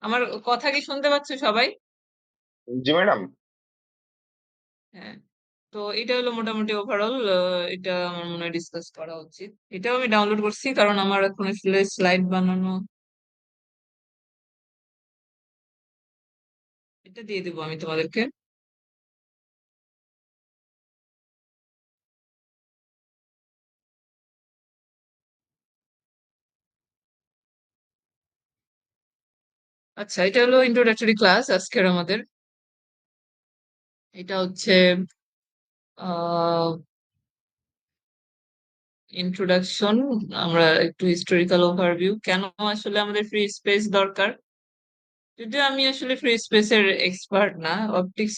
আমার কথা কি শুনতে পাচ্ছ সবাই? জি ম্যাডাম। হ্যাঁ। তো এটা হলো মোটামুটি ওভারঅল, এটা আমার মনে হয় ডিসকাস করা উচিত। এটাও আমি ডাউনলোড করছি কারণ আমার এখন আসলে স্লাইড বানানো, এটা দিয়ে দেবো আমি তোমাদেরকে। আচ্ছা, এটা হলো ইন্ট্রোডাক্টরি ক্লাস আজকের আমাদের। এটা হচ্ছে আহ ইন্ট্রোডাকশন। আমরা একটু হিস্টোরিক্যাল ওভারভিউ, কেন আসলে আমাদের ফ্রি স্পেস দরকার। যদিও আমি আসলে ফ্রি স্পেস এর এক্সপার্ট না, অপটিক্স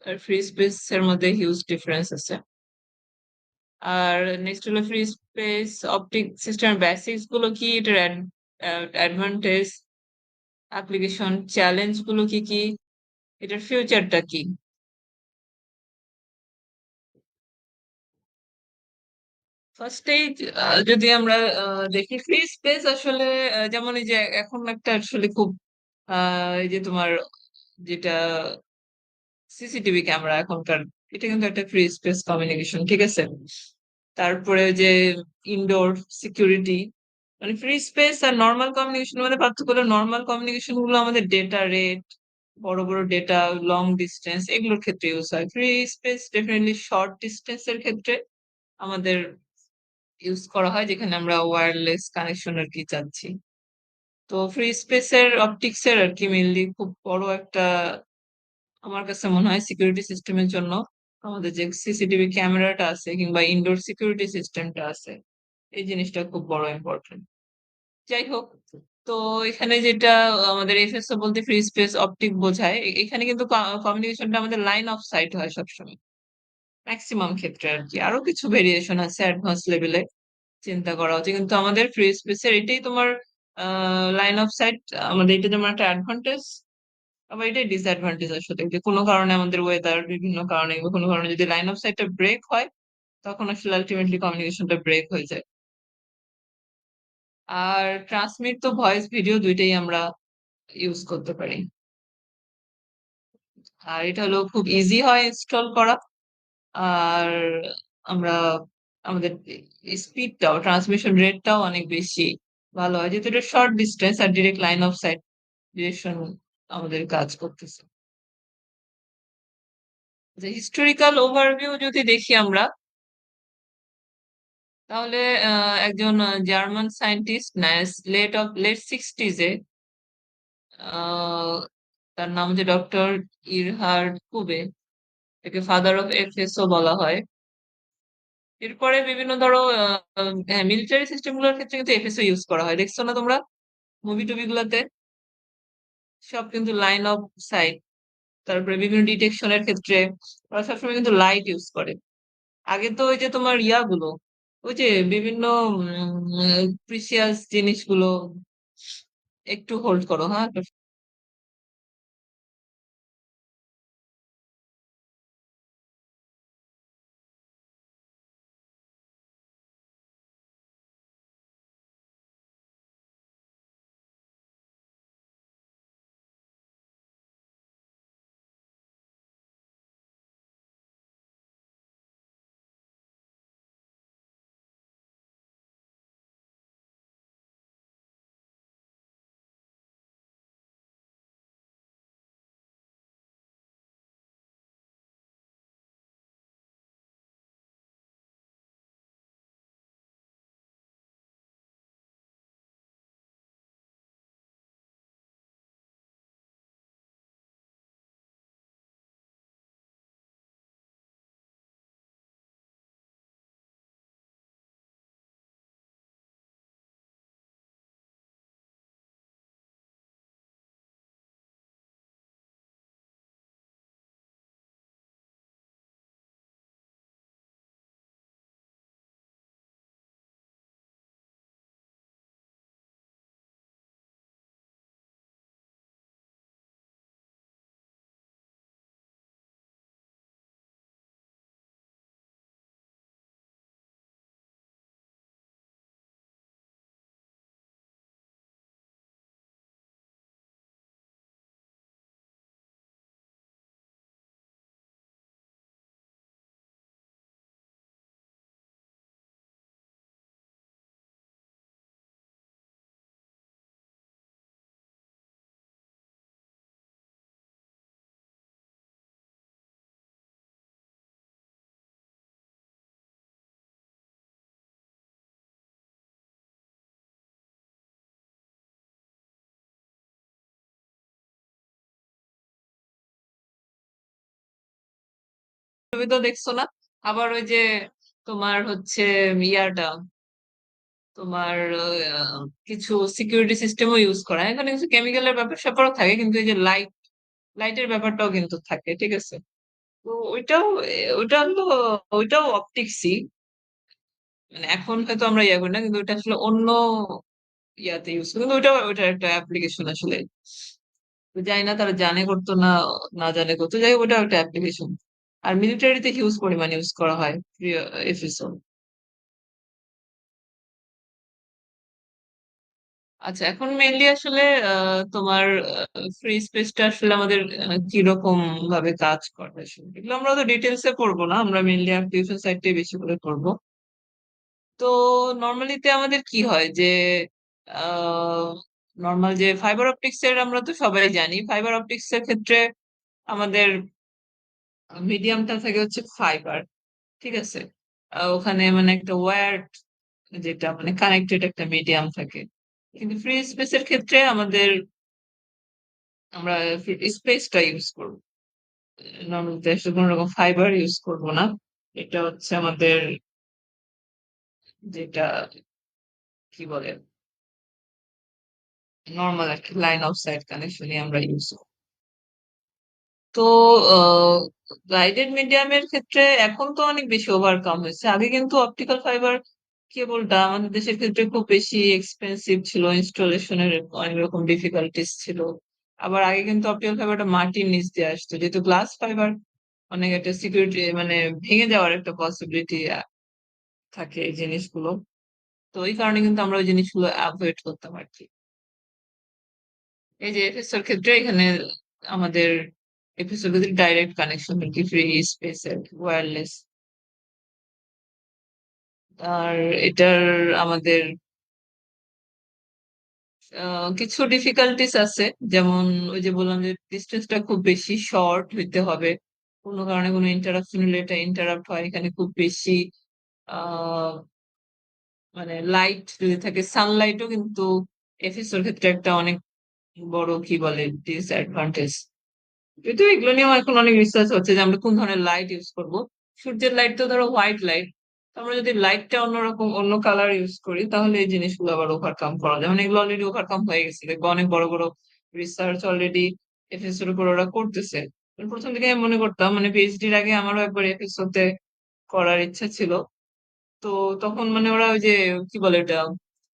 আর ফ্রি স্পেস এর মধ্যে হিউজ ডিফারেন্স আছে। আর নেক্সট হলো free space optic system basics গুলো কি, এটার অ্যাডভান্টেজ, অ্যাপ্লিকেশন, চ্যালেঞ্জ গুলো কি কি, এটার ফিউচারটা কি। ফার্স্টেই যদি আমরা দেখি ফ্রি স্পেস আসলে যেমন এই যে এখন একটা আসলে খুব এই যে তোমার যেটা সিসিটিভি ক্যামেরা এখনকার, এটা কিন্তু একটা ফ্রি স্পেস কমিউনিকেশন, ঠিক আছে। তারপরে যে ইনডোর সিকিউরিটি, মানে ফ্রি স্পেস আর নর্মাল কমিউনিকেশন মধ্যে পার্থক্য হলো নর্মাল কমিউনিকেশন গুলো আমাদের ডেটা রেট, বড় বড় ডেটা, লং ডিস্টেন্স এগুলোর ক্ষেত্রে ইউজ হয়। Free space definitely short distance এর ক্ষেত্রে আমাদের ইউজ করা হয়, যেখানে আমরা ওয়্যারলেস কানেকশন আর কি চাচ্ছি। তো ফ্রি স্পেসের অপটিক্স এর আর কি মেনলি খুব বড় একটা, আমার কাছে মনে হয় সিকিউরিটি সিস্টেমের জন্য আমাদের যে সিসিটিভি ক্যামেরাটা আছে কিংবা ইনডোর সিকিউরিটি সিস্টেমটা আছে, এই জিনিসটা খুব বড় ইম্পর্টেন্ট। যাই হোক, তো এখানে যেটা আমাদের এফএসও বলতে ফ্রি স্পেস অপটিক বোঝায়, এখানে কিন্তু কমিউনিকেশনটা আমাদের লাইন অফ সাইট হয় সবসময়, ম্যাক্সিমাম ক্ষেত্রে আর কি। আরো কিছু ভেরিয়েশন আছে অ্যাডভান্স লেভেলে চিন্তা করা হচ্ছে, কিন্তু আমাদের ফ্রি স্পেসের এটাই তোমার লাইন অফ সাইট। আমাদের এটা যেমন একটা অ্যাডভান্টেজ, আবার এটাই ডিসঅ্যাডভান্টেজ আসলে, যে কোনো কারণে আমাদের ওয়েদার, বিভিন্ন কারণে বা কোনো কারণে যদি লাইন অফ সাইটটা ব্রেক হয়, তখন আসলে আলটিমেটলি কমিউনিকেশনটা ব্রেক হয়ে যায়। আর ট্রান্সমিট তো ভয়েস ভিডিও দুইটাই আমরা ইউজ করতে পারি। আর এটা হলো খুব ইজি হয় ইনস্টল করা। আর আমরা আমাদের স্পিডটাও, ট্রান্সমিশন রেটটাও অনেক বেশি ভালো হয়, যেহেতু এটা শর্ট ডিস্টেন্স আর direct line of sight direction আমাদের কাজ করতেছে। যে হিস্টোরিক্যাল ওভারভিউ যদি দেখি আমরা, তাহলে একজন জার্মান সায়েন্টিস্ট লেট সিক্সটিজে, তার নাম হচ্ছে ডক্টর ইরহার্ড কুবে, একে ফাদার অফ এফএসও বলা হয়। এরপরে বিভিন্ন ধরো মিলিটারি সিস্টেম গুলোর ক্ষেত্রে কিন্তু এফএসও ইউজ করা হয়, দেখছো না তোমরা মুভি টুভি গুলাতে, সব কিন্তু লাইন অফ সাইট। তারপরে বিভিন্ন ডিটেকশনের ক্ষেত্রে ওরা সবসময় কিন্তু লাইট ইউজ করে। আগে তো ওই যে তোমার ইয়াগুলো, ওই যে বিভিন্ন প্রিসিয়াস জিনিসগুলো, একটু হোল্ড করো, হ্যাঁ। তুমি তো দেখছো না। আবার ওই যে তোমার হচ্ছে ইয়াটা তোমার কিছু সিকিউরিটি সিস্টেমও ইউজ করা হয়। এখানে কিছু কেমিক্যালের ব্যাপার স্যাপারও থাকে, কিন্তু এই যে লাইটের ব্যাপারটাও কিন্তু থাকে, ঠিক আছে। তো ওইটা হলো ওইটাও অপটিক্সই। মানে এখন হয়তো আমরা ইয়া করি না, কিন্তু ওটা আসলে অন্য ইয়াতে ইউজ করি, কিন্তু ওইটার একটা অ্যাপ্লিকেশন আসলে। তো জানি না তারা জানে করতো না না জানে করতো, যাই হোক ওটা একটা অ্যাপ্লিকেশন। আর মিলিটারিতে হিউজ পরিমাণ ইউজ করা হয় এফএসও। আচ্ছা, এখন মেইনলি আসলে তোমার ফ্রি স্পেসটা আসলে আমাদের কিরকম ভাবে কাজ করে আসলে এগুলো আমরা তো ডিটেলসে পড়বো না, আমরা মেইনলি অ্যাপ্লিকেশন সাইডটাই বেশি করে পড়বো। তো নর্মালিতে আমাদের কি হয় যে নর্মাল যে ফাইবার অপটিক্স এর আমরা তো সবাই জানি, ফাইবার অপটিক্স এর ক্ষেত্রে আমাদের মিডিয়ামটা থাকে হচ্ছে ফাইবার, ঠিক আছে। ওখানে মানে একটা ওয়্যার্ড, যেটা মানে কানেক্টেড একটা মিডিয়াম থাকে। কিন্তু ফ্রি স্পেসের ক্ষেত্রে আমরা স্পেসটা ইউজ করবো, নর্মাল দেশে কোনো রকম ফাইবার ইউজ করবো না। এটা হচ্ছে আমাদের যেটা কি বলে নর্মাল একটা লাইন অফ সাইট কানেকশনই আমরা ইউজ করি। তো গাইডেড মিডিয়ামের ক্ষেত্রে এখন তো অনেক বেশি ওভারকাম হয়েছে। আগে কিন্তু অপটিক্যাল ফাইবার কেবলটা আমাদের দেশের ক্ষেত্রে খুব বেশি এক্সপেন্সিভ ছিল, ইনস্টলেশনের অনেক রকম ডিফিকাল্টিস ছিল। আবার আগে কিন্তু অপটিক্যাল ফাইবারটা মাটির নিচ দিয়ে আসতো, যেহেতু গ্লাস ফাইবার অনেক একটা সিকিউরিটি মানে ভেঙে যাওয়ার একটা পসিবিলিটি থাকে এই জিনিসগুলো। তো ওই কারণে কিন্তু আমরা ওই জিনিসগুলো অ্যাভয়েড করতাম আর কি। এই যে এফএসএর ক্ষেত্রে এখানে আমাদের এফএসএর ক্ষেত্রে ডাইরেক্ট কানেকশন আর কি, ফ্রি স্পেস আর ওয়্যারলেস। আর এটার আমাদের কিছু ডিফিকাল্টিস আছে। যেমন ওই যে বললাম যে ডিস্টেন্সটা খুব বেশি শর্ট হইতে হবে, কোনো কারণে কোনো ইন্টারাপশন হলে এটা ইন্টারাপ্ট হয় এখানে খুব বেশি। আহ মানে লাইট যদি থাকে, সানলাইটও কিন্তু এফএসএর ক্ষেত্রে একটা অনেক বড় কি বলে ডিসঅ্যাডভান্টেজ। যদিও এগুলো নিয়েও এখন অনেক রিসার্চ হচ্ছে যে আমরা কোন ধরনের লাইট ইউজ করব। সূর্যের লাইট তো ধরো হোয়াইট লাইট, আমরা যদি লাইটটা অন্যরকম অন্য কালার ইউজ করি তাহলে এই জিনিসগুলো আবার ওভারকাম করা যায়। মানে এগুলো অলরেডি ওভারকাম হয়ে গেছে, দেখবো অনেক বড় বড় রিসার্চ অলরেডি এফএসও এর উপর ওরা করতেছে। আমি প্রথম থেকে আমি মনে করতাম, মানে পিএইচডির আগে আমারও একবার এফএসও তে করার ইচ্ছা ছিল। তো তখন মানে ওরা ওই যে কি বলে এটা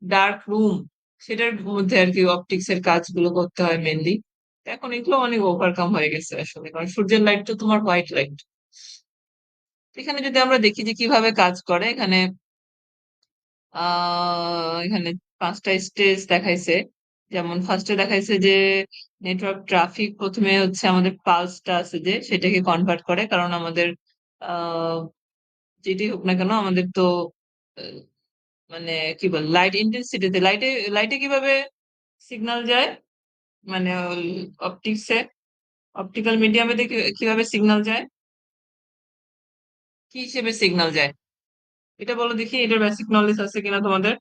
ডার্ক রুম, সেটার মধ্যে আর কি অপটিক্স এর কাজগুলো করতে হয় মেনলি। এখন এগুলো অনেক ওভারকাম হয়ে গেছে আসলে, কারণ সূর্যের লাইট তো তোমার হোয়াইট লাইট। এখানে যদি আমরা দেখি যে কিভাবে কাজ করে, এখানে এখানে 5টা স্টেজ দেখাইছে। যেমন ফার্স্টে দেখাইছে যে নেটওয়ার্ক ট্রাফিক প্রথমে হচ্ছে আমাদের পালসটা আছে যে সেটাকে কনভার্ট করে, কারণ আমাদের আহ যেটি হোক না কেন আমাদের তো আহ, মানে কি বল লাইট ইন্টেন্সিটিতে লাইটে লাইটে কিভাবে সিগন্যাল যায়, মানে অপটিক্সে অপটিক্যাল মিডিয়ামে কিভাবে সিগন্যাল যায়, কি হিসেবে সিগন্যাল যায়, এটা বলো দেখি, এটার বেসিক নলেজ আছে কিনা তোমাদের।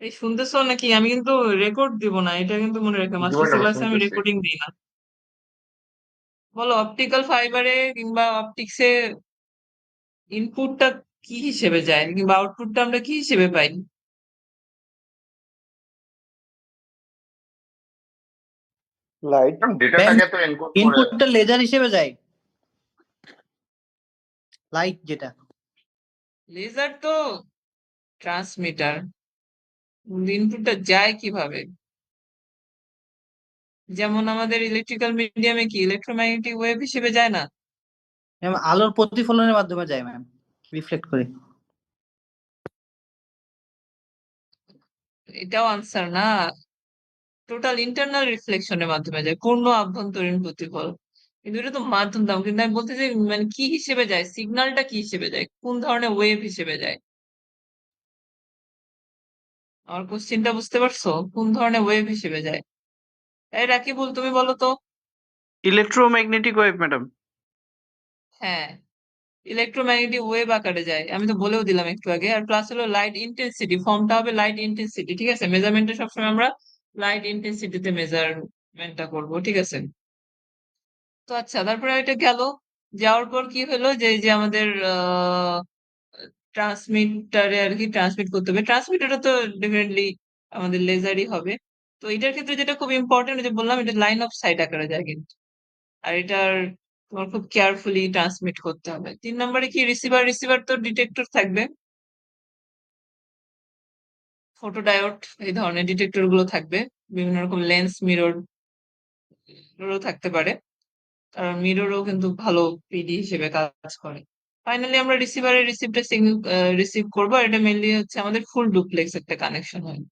এই শুনতেছো নাকি? আমি কিন্তু রেকর্ড দিব না, এটা কিন্তু মনে রেখে, জি মাস্টার্স ম্যাডাম, ক্লাসে আমি শুনতেছি। রেকর্ডিং দিই না। বলো অপটিক্যাল ফাইবারে কিংবা অপটিক্সে ইনপুটটা কি হিসেবে যায় কিংবা আউটপুটটা আমরা কি হিসেবে পাই? লাইট ম্যাম, ডেটাটাকে তো এনকোড করে। ইনপুটটা লেজার হিসেবে যায়, লাইট যেটা। লেজার তো ট্রান্সমিটার, ইনপুটটা যায় কিভাবে? যেমন আমাদের ইলেকট্রিক্যাল মিডিয়ামে কি ইলেকট্রোম্যাগনেটিক ওয়েভ হিসেবে যায় না? ম্যাম, আলোর প্রতিফলনের মাধ্যমে যায় ম্যাম, রিফ্লেক্ট করে। এটাও আনসার না। টোটাল ইন্টারনাল রিফ্লেকশনের মাধ্যমে যায়, পূর্ণ আভ্যন্তরীণ প্রতিফলন। কিন্তু এটা তো মাধ্যম দাম, কিন্তু আমি বলতে চাই মানে কি হিসেবে যায়, সিগন্যালটা কি হিসেবে যায়, কোন ধরনের ওয়েভ হিসেবে যায়। আমার কোশ্চিনটা বুঝতে পারছো? কোন ধরনের ওয়েভ হিসেবে যায়? এই রাকিবুল, তুমি বলো তো। Electromagnetic wave madam. হ্যাঁ, ইলেকট্রোম্যাগনেটিক ওয়েভ আকারে যায়, আমি তো বলেও দিলাম একটু আগে। আর প্লাস হলো লাইট ইন্টেন্সিটি, ফর্মটা হবে লাইট ইন্টেন্সিটি, ঠিক আছে? মেজারমেন্টটা সবসময় আমরা লাইট ইন্টেন্সিটিতে মেজারমেন্টটা করব, ঠিক আছে? তো আচ্ছা, তারপরে এটা গেল। যাওয়ার পর কি হলো যে এই যে আমাদের ট্রান্সমিটারে আর কি ট্রান্সমিট করতে হবে। ট্রান্সমিটারটা তো ডেফিনেটলি আমাদের লেজারই হবে। তো এটার ক্ষেত্রে যেটা খুব ইম্পর্টেন্ট, যে বললাম এটা লাইন অফ সাইট আকারে যায় কিন্তু। আর এটার তোমার খুব কেয়ারফুলি ট্রান্সমিট করতে হবে। 3 নম্বরে কি রিসিভার, রিসিভার তো ডিটেক্টর থাকবে, ফটোডায়োড, এই ধরনের ডিটেক্টর গুলো থাকবে। বিভিন্ন রকম লেন্স, মিরর থাকতে পারে, কারণ মিররও কিন্তু ভালো পিডি হিসেবে কাজ করে। ফাইনালি আমরা রিসিভারে রিসিভটা সিগন্যাল রিসিভ করবো। আর এটা মেনলি হচ্ছে আমাদের ফুল ডুপ্লেক্স একটা কানেকশন হয়।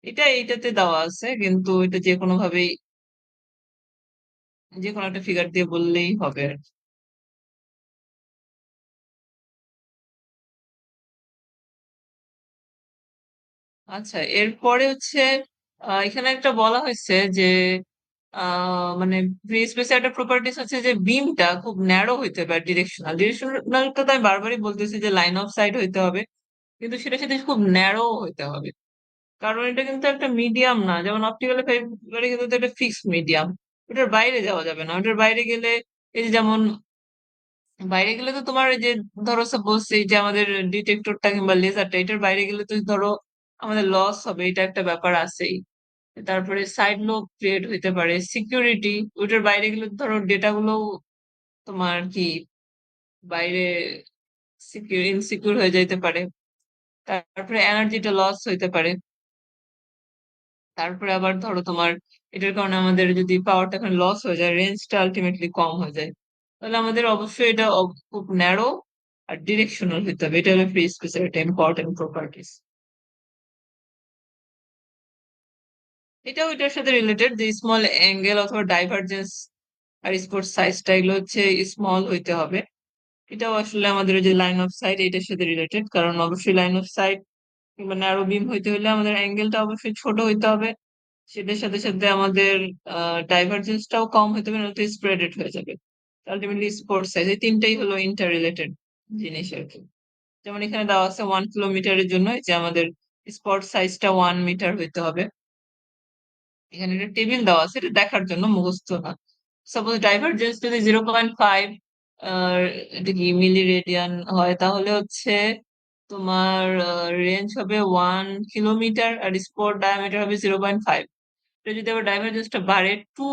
এটা এইটাতে দেওয়া আছে, কিন্তু এটা যে কোনো ভাবেই, যে কোনো একটা ফিগার দিয়ে বললেই হবে আর কি। আচ্ছা, এরপরে হচ্ছে এখানে একটা বলা হয়েছে যে মানে ফ্রি স্পেসে একটা প্রপার্টিস হচ্ছে যে বিমটা খুব ন্যারো হইতে হবে। ডিরেকশনাল, ডিরেকশনালটা তো আমি বারবারই বলতেছি যে লাইন অফ সাইট হইতে হবে, কিন্তু সেটা সাথে খুব ন্যারো হইতে হবে। কারণ এটা কিন্তু একটা মিডিয়াম না, যেমন অপটিক্যাল ফাইবারে কিন্তু এটা ফিক্সড মিডিয়াম। ওটার বাইরে যাওয়া যাবে না। ওটার বাইরে গেলে, এই যে যেমন বাইরে গেলে তো তোমার এই যে ধরো সাপোজ এই যে আমাদের ডিটেক্টরটা কিংবা লেজারটা, এটার বাইরে গেলে তো ধরো আমাদের লস হবে, এটা একটা ব্যাপার আছেই। তারপরে সাইড লোব ক্রিয়েট হইতে পারে, সিকিউরিটি, ওইটার বাইরে গেলে ধরো ডেটা গুলো তোমার কি বাইরে ইনসিকিউর হয়ে যাইতে পারে। তারপরে এনার্জিটা লস হইতে পারে। তারপরে আবার ধরো তোমার এটার কারণে আমাদের যদি পাওয়ারটা এখানে লস হয়ে যায়, রেঞ্জটা আলটিমেটলি কম হয়ে যায়, তাহলে আমাদের অবশ্যই এটা খুব ন্যারো আর ডিরেকশনাল হতে হবে। এটা হলো ফ্রি স্পেসের একটা ইম্পর্টেন্ট প্রপার্টিস। এটাও এটার সাথে রিলেটেড, যে স্মল অ্যাঙ্গেল অথবা ডাইভারজেন্স আর স্পোর্টস সাইজটা এগুলো হচ্ছে স্মল হইতে হবে। এটাও আসলে আমাদের যে লাইন অফ সাইট এটার সাথে রিলেটেড, কারণ অবশ্যই লাইন অফ সাইট কিংবা ন্যারো বিম হইতে হলে আমাদের অ্যাঙ্গেলটা অবশ্যই ছোট হইতে হবে। সেটার সাথে সাথে আমাদের ডাইভারজেন্সটাও কম হইতে হবে, নয়তো স্প্রেডেড হয়ে যাবে। আলটিমেটলি স্পোর্টস সাইজ, এই তিনটাই হলো ইন্টার রিলেটেড জিনিস আর কি। যেমন এখানে দেওয়া আছে 1 কিলোমিটারের জন্য যে আমাদের স্পট সাইজটা 1 মিটার হইতে হবে। এখানে একটা টেবিল দেওয়া আছে, এটা দেখার জন্য, মুখস্থ না। সাপোজ ডাইভারজেন্স যদি 0.5 এটা কি মিলি রেডিয়ান হয়, তাহলে হচ্ছে তোমার রেঞ্জ হবে 1 কিলোমিটার, আর স্পট ডায়ামিটার হবে 0.5। এটা যদি আবার ডাইভারজেন্সটা বাড়ে 2,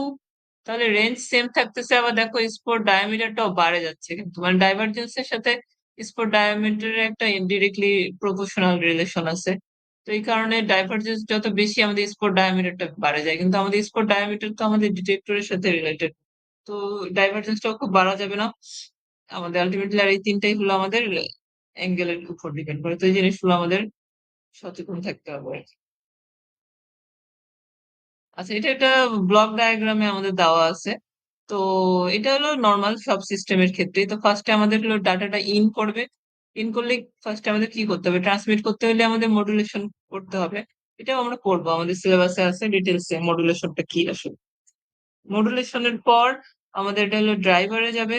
তাহলে রেঞ্জ সেম থাকতেছে, আবার দেখো স্পট ডায়ামিটারটাও বাড়ে যাচ্ছে, কিন্তু মানে ডাইভারজেন্সের সাথে স্পট ডায়ামিটারের একটা ইনডিরেক্টলি প্রপোর্শনাল রিলেশন আছে। তো এই কারণে ডাইভারজেন্স যত বেশি, আমাদের স্পট ডায়ামিটারটা বাড়ে যায়, কিন্তু আমাদের স্পট ডায়ামিটার তো আমাদের ডিটেক্টরের সাথে রিলেটেড। তো ডাইভারজেন্সটাও খুব বাড়া যাবে না আমাদের আলটিমেটলি। আর এই তিনটাই হলো আমাদের অ্যাঙ্গেলের উপর ডিপেন্ড করে। তো এই জিনিসগুলো আমাদের সচেতন থাকতে হবে আর কি। আচ্ছা, এটা একটা ব্লক ডায়াগ্রামে আমাদের দেওয়া আছে। তো এটা হলো নর্মাল সব সিস্টেমের ক্ষেত্রে। তো ফার্স্টে আমাদের হলো ডাটাটা ইন করবে। ইন করলে ফার্স্টে আমাদের কি করতে হবে, ট্রান্সমিট করতে হলে আমাদের মডুলেশন করতে হবে। এটাও আমরা করবো, আমাদের সিলেবাসে আছে ডিটেলসে মডুলেশনটা কি আসলে। মডুলেশনের পর আমাদের এটা হলো ড্রাইভারে যাবে।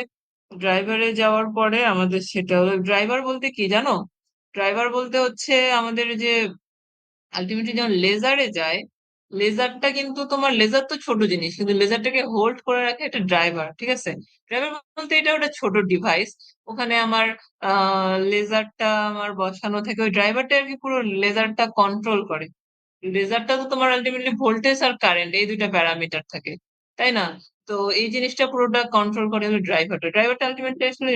ড্রাইভারে যাওয়ার পরে আমাদের সেটা হলো, ড্রাইভার বলতে কি জানো? ড্রাইভার বলতে হচ্ছে আমাদের যে আলটিমেটলি যখন লেজারে যায়, লেজারটা কিন্তু তোমার, লেজার তো ছোট জিনিস, কিন্তু লেজারটাকে হোল্ড করে রাখে একটা ড্রাইভার, ঠিক আছে? ড্রাইভার বলতে এটা ওটা ছোট ডিভাইস। ওখানে আমার লেজারটা আমার বসানো থাকে, ওই ড্রাইভারটা আর কি পুরো লেজারটা কন্ট্রোল করে। লেজারটা তো তোমার আলটিমেটলি ভোল্টেজ আর কারেন্ট, এই দুইটা প্যারামিটার থাকে, তাই না? তো এই জিনিসটা পুরোটা কন্ট্রোল করে হলো ড্রাইভারটা। ড্রাইভারটা আলটিমেটলি আসলে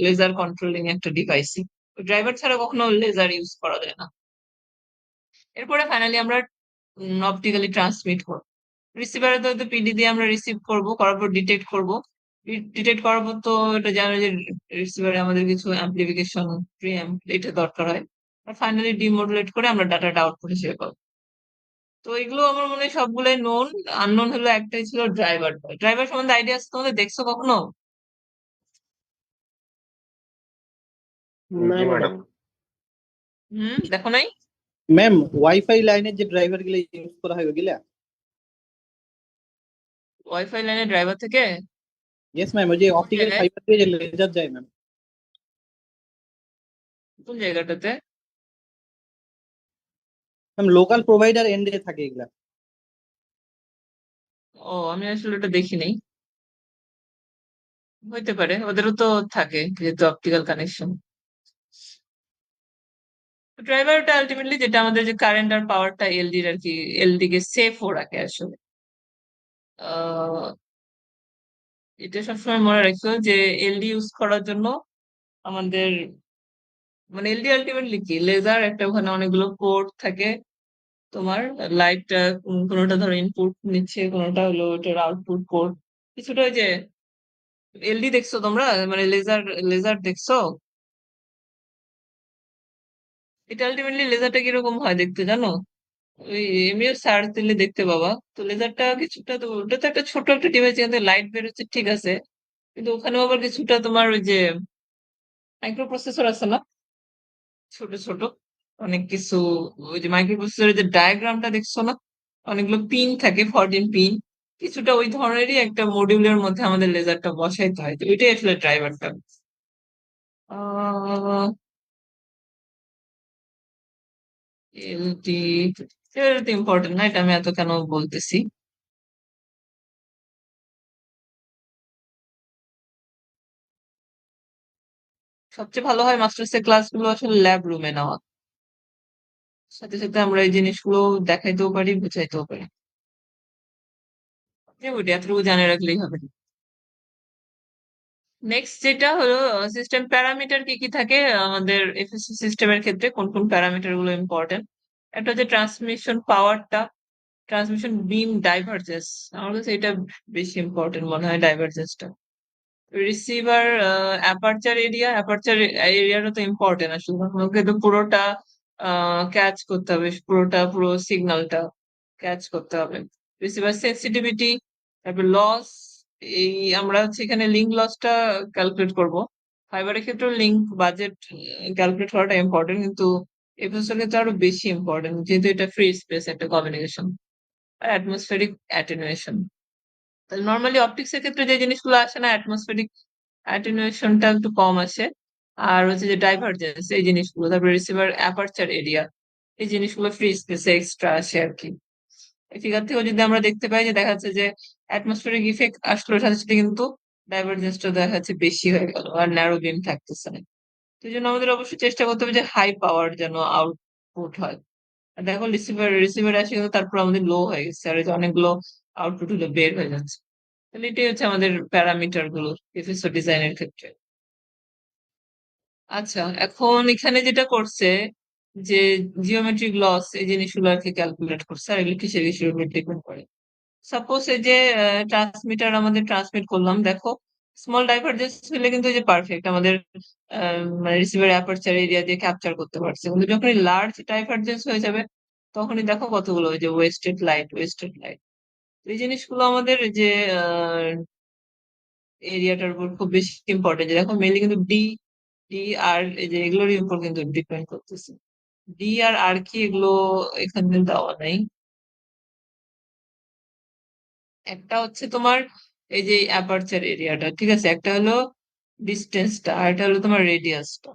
লেজার কন্ট্রোলিং একটা ডিভাইসই। ড্রাইভার ছাড়া কখনো লেজার ইউজ করা যায় না। এরপরে ফাইনালি আমরা অপটিক্যালি ট্রান্সমিট করবো। রিসিভারে তো পিডি দিয়ে আমরা রিসিভ করব, করার পর ডিটেক্ট করব। ডিটেক্ট করার পর তো এটা জানো যে রিসিভারে আমাদের কিছু অ্যাম্প্লিফিকেশন, প্রিঅ্যাম্প, এটা দরকার হয়। আর ফাইনালি ডিমোডুলেট করে আমরা ডাটাটা আউটপুট হিসেবে পাবো। তো এগুলো আমার মনে হয় সবগুলোই নোন। আননোন হলো একটাই ছিল ড্রাইভার। ড্রাইভার সম্বন্ধে আইডিয়া আছে তোমাদের? দেখছো কখনো? না জি ম্যাডাম। ম্যাডাম। দেখো নাই? ম্যাম, ওয়াইফাই লাইনের যে ড্রাইভার গুলো ইউজ করা হয় ওগুলা? ওয়াইফাই লাইনের ড্রাইভার থেকে? ইয়েস ম্যাম, ওই যে কোন অপটিক্যাল জায়গায়? ফাইবার দিয়ে যে লেজার যায় ম্যাম। কোন জায়গাটাতে? ম্যাম লোকাল প্রোভাইডার এন্ডে থাকে এগুলা। ও, আমি আসলে ওটা দেখি নাই। হইতে পারে, ওদেরও তো থাকে যেহেতু অপটিক্যাল কানেকশন। ড্রাইভারটা আলটিমেটলি যেটা আমাদের যে কারেন্ট আর পাওয়ারটা এলডির আর কি, এলডি কে সেফ ও রাখে আসলে। আহ এটা সবসময় মনে রাখো যে এলডি ইউজ করার জন্য আমাদের, মানে এলডি আলটিমেটলি কি, লেজার একটা, ওখানে অনেকগুলো পোর্ট থাকে তোমার। লাইটটা কোনোটা ধরো ইনপুট নিচ্ছে, কোনোটা হলো ওটার আউটপুট পোর্ট। কিছুটা ওই যে এলডি দেখছো তোমরা, মানে লেজার, লেজার দেখছো? এটা আলটিমেটলি লেজারটা কিরকম হয় দেখতে জানো? ওই এমনিও সার্চ দিলে দেখতে পাবা। তো লেজারটা কিছুটা, তো ওটা তো একটা ছোট একটা ডিভাইস, যেখান থেকে লাইট বেরোচ্ছে ঠিক আছে, কিন্তু ওখানেও আবার কিছুটা তোমার ওই যে মাইক্রো প্রসেসর আছে না, ছোট ছোট অনেক কিছু। ওই যে মাইক্রো প্রসেসরের যে ডায়াগ্রামটা দেখছো না, অনেকগুলো পিন থাকে, 14 পিন। কিছুটা ওই ধরনেরই একটা মডিউলের মধ্যে আমাদের লেজারটা বসাইতে হয়, তো ওইটাই আসলে ড্রাইভারটা। আহ এলটি, এটা তো ইম্পর্টেন্ট না, এটা আমি এত কেন বলতেছি। সবচেয়ে ভালো হয় মাস্টার্স এর ক্লাসগুলো আসলে ল্যাব রুমে নেওয়া, সাথে সাথে আমরা এই জিনিসগুলো দেখাইতেও পারি, বুঝাইতেও পারি। ওইটা এতটুকু জানে রাখলেই হবে। নেক্সট যেটা হলো সিস্টেম প্যারামিটার কি কি থাকে আমাদের এফএসসি সিস্টেমের ক্ষেত্রে, কোন কোন প্যারামিটার গুলো ইম্পর্টেন্ট। একটা হচ্ছে ট্রান্সমিশন পাওয়ারটা, ট্রান্সমিশন বিম ডাইভারজেন্স। আমার কাছে এটা বেশি ইম্পর্টেন্ট মনে হয়, ডাইভারজেন্সটা। রিসিভার অ্যাপারচার এরিয়া, অ্যাপারচার এরিয়াটা তো ইম্পর্টেন্ট আসলে, আমাকে তো পুরোটা ক্যাচ করতে হবে, পুরোটা পুরো সিগন্যালটা ক্যাচ করতে হবে। রিসিভার সেন্সিটিভিটি, তারপর লস, এই আমরা হচ্ছে এখানে লিঙ্ক লসটা ক্যালকুলেট করব। ফাইবারের ক্ষেত্রে লিঙ্ক বাজেট ক্যালকুলেট করাটা ইম্পর্টেন্ট, কিন্তু এফএসএল ক্ষেত্রে আরো বেশি ইম্পর্টেন্ট, যেহেতু এটা ফ্রি স্পেস একটা কমিউনিকেশন। আর অ্যাটমসফেরিক অ্যাটেনুয়েশন, তাহলে নর্মালি অপটিক্স এর ক্ষেত্রে যে জিনিসগুলো আসে না, অ্যাটমসফেরিক অ্যাটেনুয়েশনটা একটু কম আসে। আর হচ্ছে যে ডাইভারজেন্স, এই জিনিসগুলো, তারপরে রিসিভার অ্যাপারচার এরিয়া, এই জিনিসগুলো ফ্রি স্পেসে এক্সট্রা আসে আর কি। এই ফিগার থেকেও যদি আমরা দেখতে পাই যে দেখা যাচ্ছে যে অ্যাটমসফেরিক ইফেক্ট আসলে সাথে সাথে কিন্তু ডাইভারজেন্সটা দেখা যাচ্ছে বেশি হয়ে গেল, আর ন্যারো বিম থাকতেছে না। তো এই জন্য আমাদের অবশ্যই চেষ্টা করতে হবে যে হাই পাওয়ার যেন আউটপুট হয়। আর দেখো রিসিভার রিসিভার আসে কিন্তু তারপর আমাদের লো হয়ে গেছে, আর এই যে অনেকগুলো আউটপুট হলো বের হয়ে যাচ্ছে। তাহলে এটাই হচ্ছে আমাদের প্যারামিটার গুলো এফএসও ডিজাইনের ক্ষেত্রে। আচ্ছা, এখন এখানে যেটা করছে যে জিওমেট্রিক লস, এই জিনিসগুলো আর কি ক্যালকুলেট করছে, আর এগুলো কিসের কিসের উপর ডিপেন্ড করে। সাপোজ এই যে ট্রান্সমিটার আমাদের ট্রান্সমিট করলাম, দেখো স্মল ডাইভারজেন্স হলে কিন্তু এই যে পারফেক্ট আমাদের মানে রিসিভার অ্যাপারচার এরিয়া দিয়ে ক্যাপচার করতে পারছে, কিন্তু যখনই লার্জ ডাইভারজেন্স হয়ে যাবে তখনই দেখো কতগুলো ওই যে ওয়েস্টেড লাইট, ওয়েস্টেড লাইট। এই জিনিসগুলো আমাদের যে এরিয়াটার উপর খুব বেশি ইম্পর্টেন্ট, দেখো মেনলি কিন্তু ডি, ডি আর এই যে এগুলোর উপর কিন্তু ডিপেন্ড করতেছে। ডি আর আর কি এগুলো এখানে দেওয়া নাই। একটা হচ্ছে তোমার এই যে অ্যাপারচার এরিয়াটা, ঠিক আছে, একটা হলো ডিস্টেন্সটা, আর একটা হলো তোমার রেডিয়াসটা।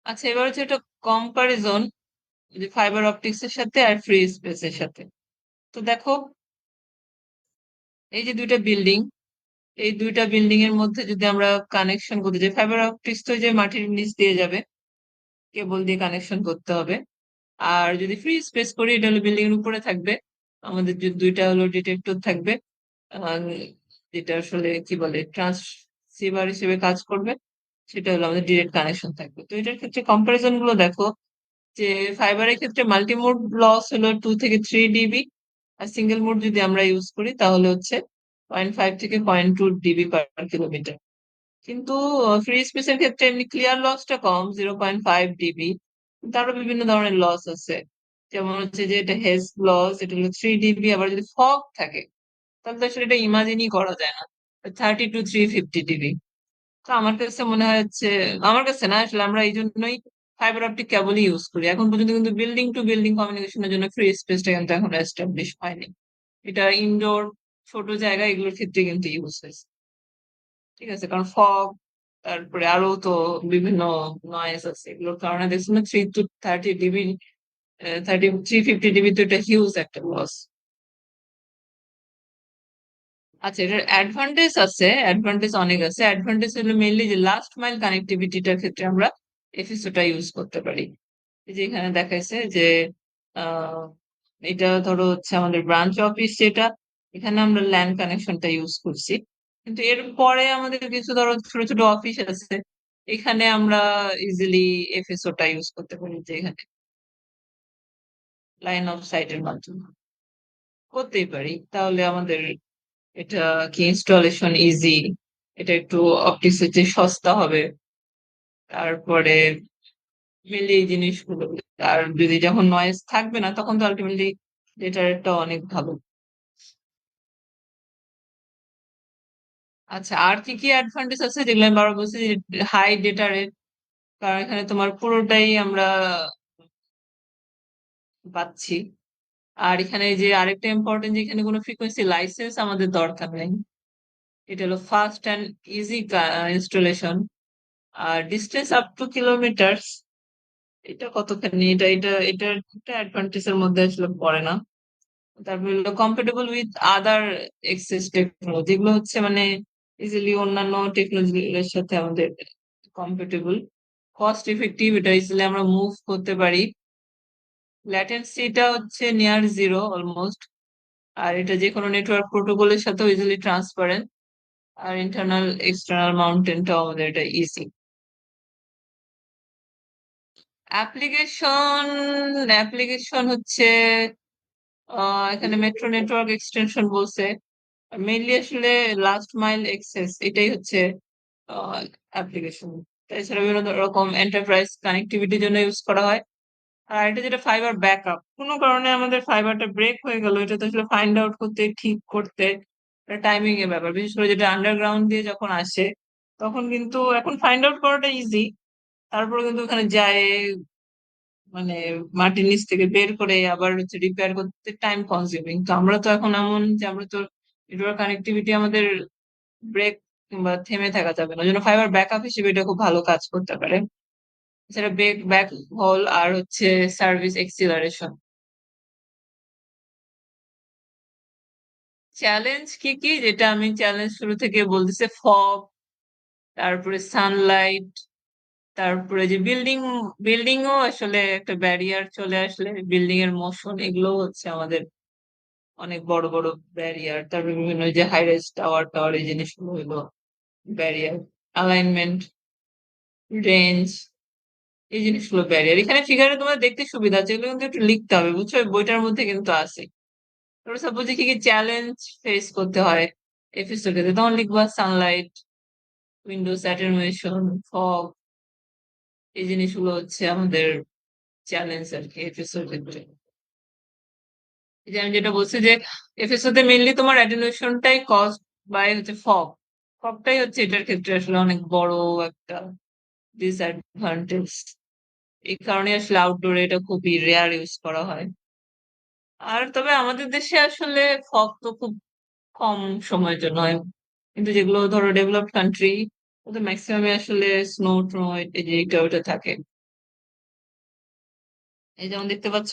আচ্ছা, এবার হচ্ছে একটা কম্পারিজন যে ফাইবার অপটিক্স এর সাথে আর ফ্রি স্পেস এর সাথে। তো দেখো এই যে দুইটা বিল্ডিং, এই দুইটা বিল্ডিং এর মধ্যে যদি আমরা কানেকশন করতে যাই, ফাইবার অপটিক্স তো যে মাটির নিচ দিয়ে যাবে, কেবল দিয়ে কানেকশন করতে হবে। আর যদি ফ্রি স্পেস করি, এটা হলো বিল্ডিং এর উপরে থাকবে, আমাদের যে দুইটা হলো ডিটেক্টর থাকবে, আহ, যেটা আসলে কি বলে ট্রান্সসিভার হিসেবে কাজ করবে, সেটা হলো আমাদের ডিরেক্ট কানেকশন থাকবে। তো এটার ক্ষেত্রে কম্পারিজন গুলো দেখো যে ফাইবারের ক্ষেত্রে মাল্টিমোড লস হলো 2 থেকে 3 ডিবি, আর সিঙ্গেল মোড যদি আমরা ইউজ করি তাহলে হচ্ছে 0.5 থেকে 0.2 ডিবি পার কিলোমিটার। কিন্তু ফ্রি স্পেসের ক্ষেত্রে এমনি ক্লিয়ার লসটা কম, 0.5 ডিবি, তারও বিভিন্ন ধরনের লস আছে। যেমন হচ্ছে যে এটা হেজ লস, এটা হলো 3 ডিবি। আবার যদি ফগ থাকে তাহলে তো আসলে এটা ইমাজিনই করা যায় না, 30 to 350 ডিবি। তো আমার কাছে মনে হয় হচ্ছে, আমার কাছে না আসলে, আমরা এই জন্যই ফাইবার অপটিক কেবলই ইউজ করি এখন পর্যন্ত, কিন্তু বিল্ডিং টু বিল্ডিং কমিউনিকেশনের জন্য ফ্রি স্পেসটা কিন্তু এখন এস্টাবলিশ হয়নি। এটা ইনডোর ছোট জায়গা এগুলোর ক্ষেত্রে কিন্তু ইউজ হয়েছে। ঠিক আছে, কারণ ফগ, তারপরে আরো তো বিভিন্ন নয়েজ আছে, এগুলোর কারণে দেখছো না 3 to 30 ডিবি, 350 ডিবি তো এটা হিউজ একটা লস। আচ্ছা, এটার অ্যাডভান্টেজ আছে, অ্যাডভান্টেজ অনেক আছে। অ্যাডভান্টেজ হলো মেইনলি যে লাস্ট মাইল কানেক্টিভিটিটার ক্ষেত্রে আমরা এফএসওটা ইউজ করতে পারি। এই যে এখানে দেখাইছে যে আহ এটা ধরো হচ্ছে আমাদের ব্রাঞ্চ অফিস, যেটা এখানে আমরা ল্যান্ড কানেকশনটা ইউজ করছি। কিন্তু এর পরে আমাদের কিছু ধরো ছোট ছোট অফিস আছে, এখানে আমরা ইজিলি এফএসওটা ইউজ করতে পারি, যে এখানে লাইন অফ সাইটের মাধ্যমে করতেই পারি। তাহলে আমাদের এটা কি ইনস্টলেশন ইজি, এটা একটু অপটিক্সের চেয়ে সস্তা হবে। তারপরে মিলি এই জিনিসগুলো, আর যদি যখন নয়েজ থাকবে না তখন তো আলটিমেটলি ডেটাটা অনেক ভালো। আচ্ছা, আর কি কি অ্যাডভান্টেজ আছে যেগুলো আমি বারবার বলছি, হাই ডেটা রেট, কারণ এখানে তোমার পুরোটাই আমরা পাচ্ছি। আর এখানে যে আরেকটা ইম্পর্টেন্ট, যে এখানে কোনো ফ্রিকোয়েন্সি লাইসেন্স আমাদের দরকার নেই। এটা হলো ফাস্ট অ্যান্ড ইজি ইনস্টলেশন। আর ডিস্টেন্স আপ টু কিলোমিটার, এটা কতখানি, এটা এটা এটা একটা অ্যাডভান্টেজ এর মধ্যে আসলে পড়ে না। তারপর হলো compatible with other access technology, যেগুলো হচ্ছে মানে ইজিলি অন্যান্য টেকনোলজির সাথে আমাদের কম্পেটেবল। কস্ট ইফেক্টিভ, এটা ইজিলি আমরা মুভ করতে পারি। ল্যাটেন্সিটা হচ্ছে নিয়ার জিরো অলমোস্ট। আর এটা যে কোনো নেটওয়ার্ক প্রোটোকলের সাথেও ইজিলি ট্রান্সপারেন্ট। আর ইন্টারনাল এক্সটার্নাল মাউন্টেনটাও আমাদের এটা ইজি। অ্যাপ্লিকেশন, অ্যাপ্লিকেশন হচ্ছে এখানে মেট্রো নেটওয়ার্ক এক্সটেনশন বলছে। মেইনলি আসলে লাস্ট মাইল এক্সেস, এটাই হচ্ছে অ্যাপ্লিকেশন। এছাড়া বিভিন্ন রকম এন্টারপ্রাইজ কানেক্টিভিটির জন্য ইউজ করা হয়। আর এটা যেটা ফাইবার ব্যাকআপ, কোনো কারণে আমাদের ফাইবারটা ব্রেক হয়ে গেল, এটা তো আসলে ফাইন্ড আউট করতে, ঠিক করতে টাইমিং এর ব্যাপার, বিশেষ করে যেটা আন্ডারগ্রাউন্ড দিয়ে যখন আসে তখন কিন্তু এখন ফাইন্ড আউট করাটা ইজি। তারপরে কিন্তু ওখানে যায় মানে মাটির নিচ থেকে বের করে আবার হচ্ছে রিপেয়ার করতে টাইম কনজিউমিং। তো আমরা তো এখন এমন যে আমরা তো নেটওয়ার্ক কানেক্টিভিটি আমাদের ব্রেক কিংবা থেমে থাকা যাবে না, ওই জন্য ফাইবার ব্যাকআপ হিসেবে এটা খুব ভালো কাজ করতে পারে। এছাড়া ব্যাক ব্যাক হোল আর হচ্ছে সার্ভিস এক্সিলারেশন। চ্যালেঞ্জ কি কি, যেটা আমি চ্যালেঞ্জ শুরু থেকে বলতেছে, ফগ, তারপরে সানলাইট, তারপরে যে বিল্ডিংও আসলে একটা ব্যারিয়ার চলে আসলে, বিল্ডিং এর মোশন, এগুলো হচ্ছে আমাদের অনেক বড় বড় ব্যারিয়ার। তারপরে বিভিন্ন যে হাই রাইজ টাওয়ার টাওয়ার এই জিনিসগুলো হলো ব্যারিয়ার। অ্যালাইনমেন্ট, রেঞ্জ, এই জিনিসগুলো ব্যারিয়ার। এখানে ফিগারে তোমার দেখতে সুবিধা আছে, এগুলো কিন্তু একটু লিখতে হবে, বুঝছো, ওই বইটার মধ্যে কিন্তু আছে। তারপর সাপোজ কি কি চ্যালেঞ্জ ফেস করতে হয় এফএসওর ক্ষেত্রে, তখন লিখবা সানলাইট, উইন্ডোজ অ্যাটেনুয়েশন, ফগ, এই জিনিসগুলো হচ্ছে আমাদের চ্যালেঞ্জ আর কি এফএসওর ক্ষেত্রে। এই যে আমি যেটা বলছি যে এফএসও তে মেনলি তোমার অ্যাটেনুয়েশনটাই কজ বাই হচ্ছে ফগ। ফগটাই হচ্ছে এটার ক্ষেত্রে আসলে অনেক বড় একটা ডিসঅ্যাডভান্টেজ। এই কারণে আসলে আউটডোরে এটা খুবই রেয়ার ইউজ করা হয়। আর তবে আমাদের দেশে আসলে ফগ তো খুব কম সময়ের জন্য হয়, কিন্তু যেগুলো ধরো ডেভেলপড কান্ট্রি, ওদের ম্যাক্সিমামে আসলে স্নো টো এই যে এটা ওটা থাকে। এই যেমন দেখতে পাচ্ছ,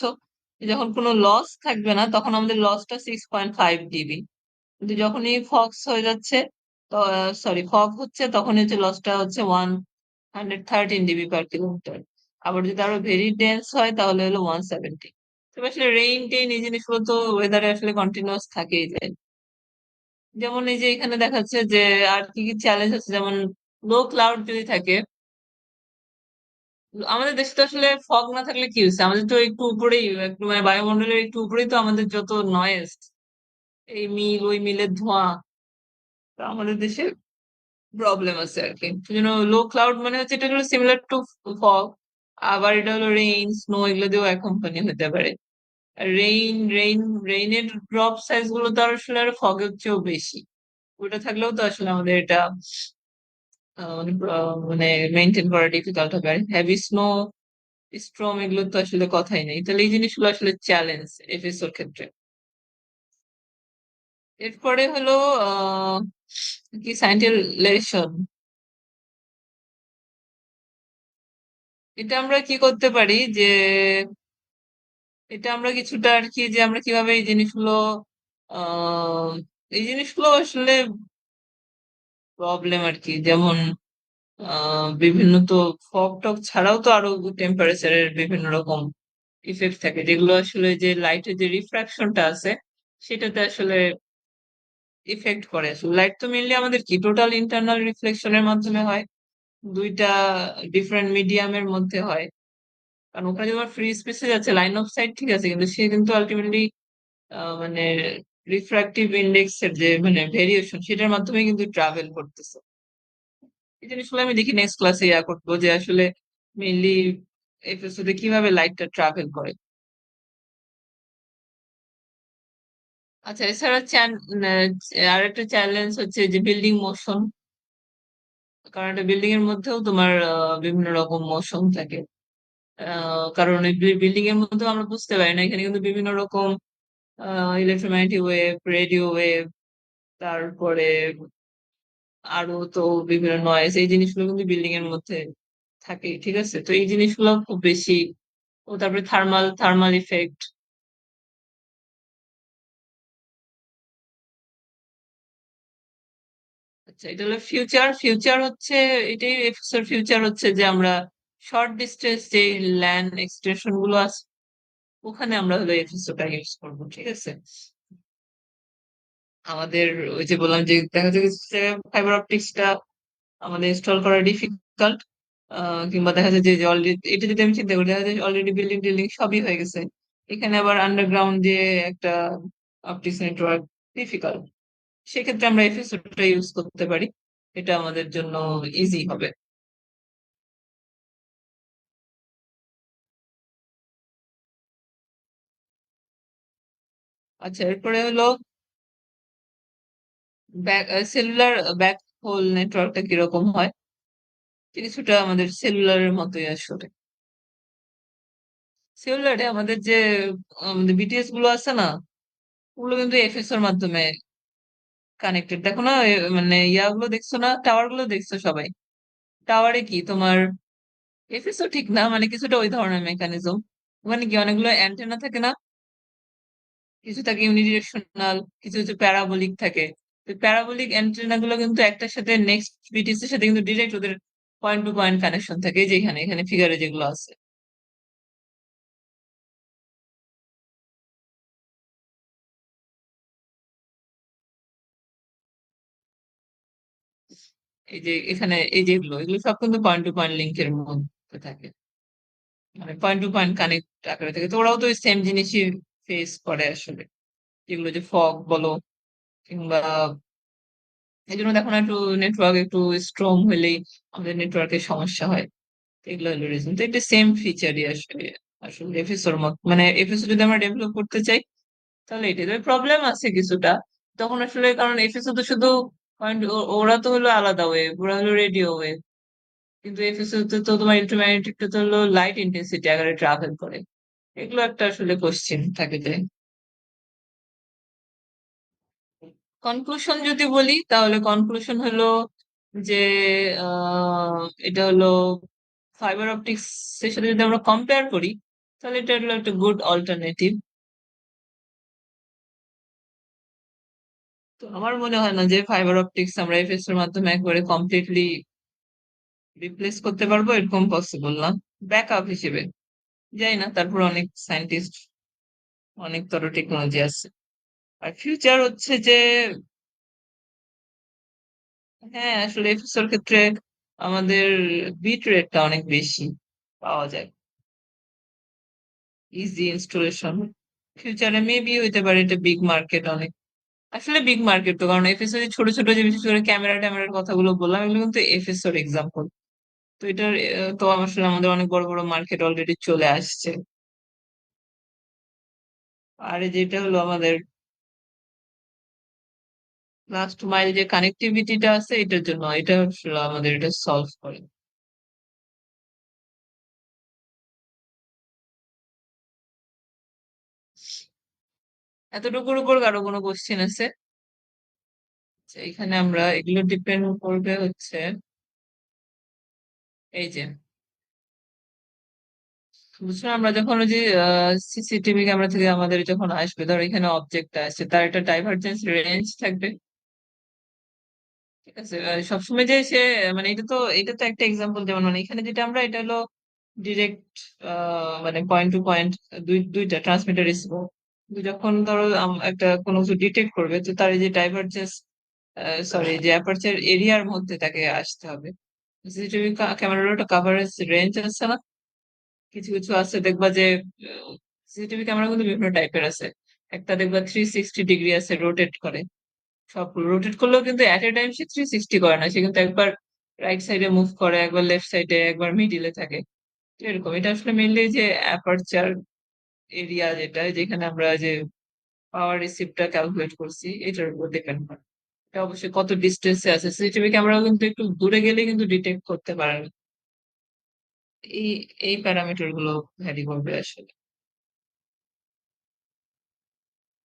যখন কোনো লস থাকবে না তখন আমাদের লসটা 6.5 ডিবি, কিন্তু যখনই ফক্স হয়ে যাচ্ছে, সরি ফগ হচ্ছে, তখন হচ্ছে লসটা হচ্ছে 113 ডিবি পার কিলোমিটার। আবার যদি আরো ভেরি ডেন্স হয় তাহলে হলো 170। তবে আসলে রেইন টেইন এই জিনিসগুলো তো ওয়েদারে আসলে কন্টিনিউয়াস থাকেই যায়। যেমন এই যে এখানে দেখাচ্ছে যে আর কি কি চ্যালেঞ্জ আছে, যেমন লো ক্লাউড যদি থাকে। আমাদের দেশে তো আসলে ফগ না থাকলে কি হচ্ছে, আমাদের তো একটু উপরেই, একটু মানে বায়ুমণ্ডলের একটু উপরেই তো আমাদের যত নয়েজ, এই মিল ওই মিলের ধোঁয়া, তো আমাদের দেশে প্রবলেম আছে আর কি। সেজন্য লো ক্লাউড মানে হচ্ছে এটা হলো সিমিলার টু ফগ। আবার এটা হলো রেইন স্নো, এগুলো দিয়েও অ্যাকম্পানি হতে পারে। রেইনের ড্রপ সাইজ গুলো তো আর আসলে আর ফগের চেয়েও বেশি। ওটা থাকলেও তো আসলে আমাদের এটা মানে মেনটেন করা ডিফিকাল্ট হবে। আর হেভি স্নো, স্ট্রম, এগুলো তো আসলে কথাই নেই। তাহলে এই জিনিসগুলো আসলে চ্যালেঞ্জ এফএসওর ক্ষেত্রে। এরপরে হলো আহ কি সাইন্টিলেশন। এটা আমরা কি করতে পারি যে এটা আমরা কিছুটা আর কি যে আমরা কিভাবে আহ এই জিনিসগুলো আসলে প্রবলেম আর কি, যেমন বিভিন্ন তো ফগ টক ছাড়াও তো আরো টেম্পারেচারের বিভিন্ন রকম ইফেক্ট থাকে, যেগুলো আসলে যে লাইটের যে রিফ্রাকশনটা আছে সেটাতে আসলে ইফেক্ট করে। আসলে লাইট তো মেনলি আমাদের কি টোটাল ইন্টারনাল রিফ্লেকশনের মাধ্যমে হয়, দুইটা ডিফারেন্ট মিডিয়ামের মধ্যে হয়। কারণ ওখানে যখন ফ্রি স্পেসে যাচ্ছে লাইন অফ সাইট ঠিক আছে, কিন্তু সে কিন্তু আলটিমেটলি মানে রিফ্রাক্টিভ ইন্ডেক্স এর যে মানে ভেরিয়েশন সেটার মাধ্যমে কিন্তু ট্রাভেল করতেছে। এই জিনিসগুলো আমি দেখি নেক্সট ক্লাসে করবো যে আসলে মেইনলি এপিসোডে কিভাবে লাইটটা ট্রাভেল করে। আচ্ছা, এছাড়া আর একটা চ্যালেঞ্জ হচ্ছে যে বিল্ডিং মোশন। কারণ একটা বিল্ডিং এর মধ্যেও তোমার বিভিন্ন রকম মোশন থাকে। কারণ এই বিল্ডিং এর মধ্যেও আমরা বুঝতে পারি না, এখানে কিন্তু বিভিন্ন রকম ইলেকট্রোম্যাগনেটিক ওয়েভ, রেডিও ওয়েভ, তারপরে আরো তো বিভিন্ন নয়েজ, এই জিনিসগুলো কিন্তু বিল্ডিং এর মধ্যে থাকে, ঠিক আছে? তো এই জিনিসগুলো খুব বেশি। ও তারপরে থার্মাল থার্মাল ইফেক্ট। আচ্ছা, এটা হলো ফিউচার। ফিউচার হচ্ছে এটাই এফএসআর ফিউচার হচ্ছে যে আমরা শর্ট ডিস্টেন্স যে ল্যান্ড এক্সটেনশন গুলো আছে ওখানে আমরা হলো এফএসওটা ইউজ করবো, ঠিক আছে? আমাদের ওই যে বললাম যে দেখা যাচ্ছে ফাইবার অপটিক্সটা আমাদের ইনস্টল করা ডিফিকাল্ট, কিংবা দেখা যায় যে অলরেডি এটা যদি আমি চিন্তা করি দেখা যায় অলরেডি বিল্ডিং টিল্ডিং সবই হয়ে গেছে, এখানে আবার আন্ডারগ্রাউন্ড দিয়ে একটা অপটিক্স নেটওয়ার্ক ডিফিকাল্ট। সেক্ষেত্রে আমরা এফএসওটা ইউজ করতে পারি, এটা আমাদের জন্য ইজি হবে। আচ্ছা, এরপরে হলো সেলুলার ব্যাক হোল নেটওয়ার্কটা কিরকম হয়। কিছুটা আমাদের সেলুলারের মতোই আসলে। সেলুলারে আমাদের যে আমাদের বিটিএস গুলো আছে না, ওগুলো কিন্তু এফএসওর মাধ্যমে কানেক্টেড। দেখো না মানে ইয়াগুলো দেখছো না, টাওয়ার গুলো দেখছো সবাই, টাওয়ারে কি তোমার এফএসও ঠিক না, মানে কিছুটা ওই ধরনের মেকানিজম। মানে কি অনেকগুলো অ্যান্টেনা থাকে না, কিছু থাকে ইউনিডিরেকশনাল, কিছু কিছু প্যারাবোলিক থাকে। প্যারাবোলিক অ্যান্টেনা গুলো কিন্তু একটার সাথে নেক্সট বিটিএস এর সাথে কিন্তু ডিরেক্ট ওদের পয়েন্ট টু পয়েন্ট কানেকশন থাকে, এই যে এখানে এখানে ফিগারে যেগুলো আছে। এই যে এখানে এই যেগুলো এগুলো সব কিন্তু পয়েন্ট টু পয়েন্ট লিঙ্কের মধ্যে থাকে, মানে পয়েন্ট টু পয়েন্ট কানেক্ট আকারে থাকে। তো ওরাও তো সেম জিনিসই ফেস করে আসলে, যেগুলো যে ফগ বলো কিংবা এই জন্য দেখো না একটু নেটওয়ার্ক একটু স্ট্রং হলেই আমাদের নেটওয়ার্কের সমস্যা হয়। এগুলো হলো রিজন। তো এটা সেম ফিচারই আসলে আসলে এফএসওর মত, মানে এফএসও যদি আমরা ডেভেলপ করতে চাই তাহলে এটা তবে প্রবলেম আছে কিছুটা তখন আসলে, কারণ এফএসও তো শুধু পয়েন্ট, ওরা তো হলো আলাদা ওয়েভ, ওরা হলো রেডিও ওয়েভ। কিন্তু এফএসও তে তো তোমার ইলেকট্রোম্যাগনেটিকটা তো হলো লাইট ইন্টেন্সিটি আকারে ট্রাভেল করে। এগুলো একটা আসলে কোশ্চেন থাকে যে কনক্লুশন যদি বলি তাহলে কনক্লুশন হলো যে এটা হলো ফাইবার অপটিক্স এর সাথে যদি আমরা কম্পেয়ার করি তাহলে এটা হলো একটা গুড অল্টারনেটিভ। তো আমার মনে হয় না যে ফাইবার অপটিক্স আমরা এফএস এর মাধ্যমে একবারে কমপ্লিটলি রিপ্লেস করতে পারবো, এরকম পসিবল না। ব্যাকআপ হিসেবে যাই না, তারপর অনেক সায়েন্টিস্ট অনেক তর টেকনোলজি আছে। আর ফিউচার হচ্ছে যে হ্যাঁ আসলে এফএস এর ক্ষেত্রে আমাদের বিট রেটটা অনেক বেশি পাওয়া যায়, ইজি ইনস্টলেশন। ফিউচারে মেবি হইতে পারে এটা বিগ মার্কেট অনেক। আসলে বিগ মার্কেট তো, কারণ এফএসএর ছোট ছোট যে বিশেষ করে ক্যামেরা ট্যামেরার কথাগুলো বললাম এগুলো কিন্তু এফএসএর এক্সাম্পল। তো এটার তো আসলে আমাদের অনেক বড় বড় মার্কেট অলরেডি চলে আসছে। আর এই যেটা হলো আমাদের লাস্ট মাইল যে কানেক্টিভিটিটা আছে এটার জন্য এটা আসলে আমাদের এটা সলভ করে। এতটুকুর উপর কারো কোনো কোশ্চেন আছে? এখানে আমরা এগুলো ডিপেন্ড করবে হচ্ছে এই যে বুঝছো, আমরা যখন ওই যে সিসিটিভি ক্যামেরা থেকে আমাদের যখন আসবে, ধর এখানে অবজেক্ট আসছে, তার একটা ডাইভারজেন্স রেঞ্জ থাকবে। ঠিক আছে, সবসময় যে সে মানে এটা তো একটা এক্সাম্পল, যেমন মানে এখানে যেটা আমরা এটা হলো ডিরেক্ট মানে পয়েন্ট টু পয়েন্ট, দুইটা ট্রান্সমিটার রিসিভার। কিন্তু যখন ধরো একটা কোনো কিছু ডিটেক্ট করবে, তো তার এই যে ডাইভারজেন্স সরি যে অ্যাপারচার এরিয়ার মধ্যে তাকে আসতে হবে। সিসিটিভি ক্যামেরার একটা কাভারেজ রেঞ্জ আছে না, কিছু কিছু আছে দেখবা যে সিসিটিভি ক্যামেরা কিন্তু বিভিন্ন টাইপের আছে। একটা দেখবা 360 ডিগ্রি আছে, রোটেট করে। সব রোটেট করলেও কিন্তু এট এ টাইম সে 360 করে না, সে কিন্তু একবার রাইট সাইডে মুভ করে, একবার লেফট সাইডে, একবার মিডিলে থাকে। তো এরকম এটা আসলে মেনলি যে অ্যাপারচার এরিয়া, যেটা যেখানে আমরা যে পাওয়ার রিসিভটা ক্যালকুলেট করছি, এটার উপর ডিপেন্ড করে। এটা অবশ্যই কত ডিস্টেন্সে আছে, সিসিটিভি ক্যামেরাও কিন্তু একটু দূরে গেলে কিন্তু ডিটেক্ট করতে পারে না। এই এই প্যারামিটার গুলো ভ্যারি করবে আসলে।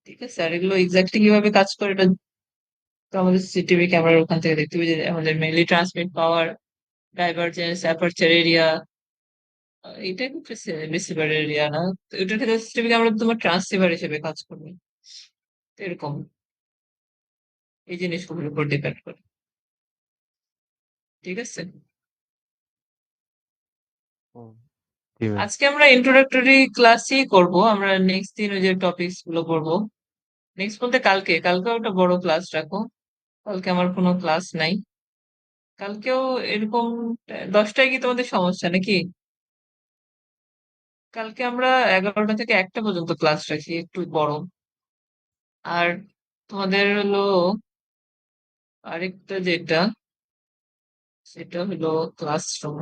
ঠিক আছে, আর এগুলো এক্স্যাক্টলি কিভাবে কাজ করে এটা তো আমাদের সিসিটিভি ক্যামেরার ওখান থেকে দেখতে হবে, যে আমাদের মেইনলি ট্রান্সমিট পাওয়ার, ডাইভারজেন্স, অ্যাপারচার এরিয়া, এটা কিন্তু রিসিভার এরিয়া না। তো এটার ক্ষেত্রে সিসিটিভি ক্যামেরা তোমার ট্রান্সসিভার হিসেবে কাজ করবে। তো এরকম এই জিনিসগুলোর উপর ডিপেন্ড করে। ঠিক আছে, হুম, জি ম্যাম। আজকে আমরা ইন্ট্রোডাক্টরি ক্লাসই করব, আমরা নেক্সট দিন ওই যে টপিকস গুলো পড়বো। নেক্সট বলতে কালকেও একটা বড় ক্লাস রাখো। কালকে আমার কোনো ক্লাস নাই। কালকেও এরকম 10টায় কি তোমাদের সমস্যা নাকি? কালকে আমরা 11টা থেকে 1টা পর্যন্ত ক্লাস রাখি, একটু বড়। আর তোমাদের হলো আরেকটা যেটা, সেটা হলো ক্লাসরুম।